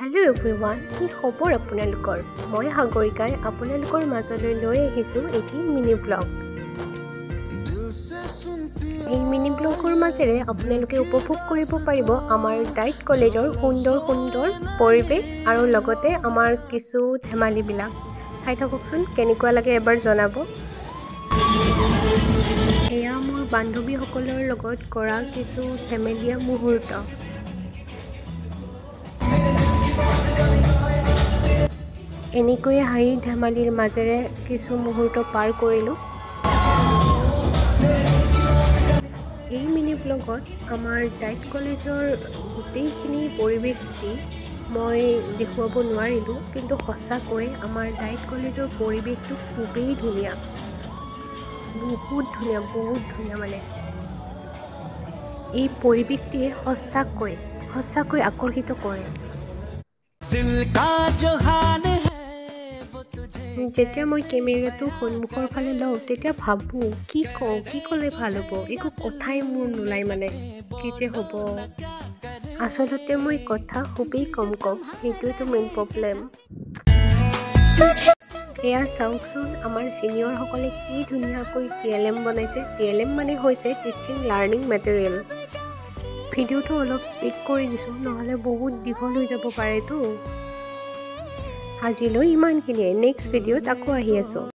Hello everyone, কি খবৰ আপোনালোকৰ? মই সাগৰিকাই আপোনালোকৰ মাজলৈ লৈ আহিছো এটি মিনি ব্লগ। এই মিনি ব্লগৰ মাজেৰে আপোনালোকে উপভোগ কৰিব পাৰিব আমাৰ ডাইট কলেজৰ সুন্দৰ পৰিৱেশ আৰু লগতে আমাৰ কিছু ধেমালিবিলাক। চাই থাককচোন কেনেকুৱা লাগে এবাৰ জনাব। এয়া মোৰ বান্ধৱীসকলৰ লগত কৰা কিছু ধেমেলীয়া মুহূৰ্ত। এনেকৈয়ে হাঁহি ধেমালিৰ মাজেৰে কিছু মুহূৰ্ত পাৰ কৰিলোঁ। এই মিনি ব্লগত আমাৰ ডাইট কলেজৰ গোটেইখিনি পৰিৱেশটি মই দেখুৱাব নোৱাৰিলোঁ, কিন্তু সঁচাকৈ আমাৰ ডাইট কলেজৰ পৰিৱেশটো খুবেই ধুনীয়া, বহুত ধুনীয়া মানে। এই পৰিৱেশটিয়ে সঁচাকৈ আকৰ্ষিত কৰে। যেতিয়া মই কেমেৰাটো সন্মুখৰ ফালে লওঁ তেতিয়া ভাবোঁ কি ক'লে ভাল হ'ব, একো কথাই মোৰ নোলায় মানে কি যে হ'ব। আচলতে মই কথা খুবেই কম কওঁ, সেইটোৱেতো মেইন প্ৰব্লেম। এয়া চাওকচোন আমাৰ ছিনিয়ৰসকলে কি ধুনীয়াকৈ TLM বনাইছে। TLM মানে হৈছে টিচিং লাৰ্ণিং মেটেৰিয়েল। ভিডিঅ'টো অলপ স্পীড কৰি দিছোঁ, নহ'লে বহুত দীঘল হৈ যাব পাৰেতো। আজিলৈ ইমানখিনিয়ে। নেক্সট ভিডিঅ'ত আকৌ আহি আছোঁ।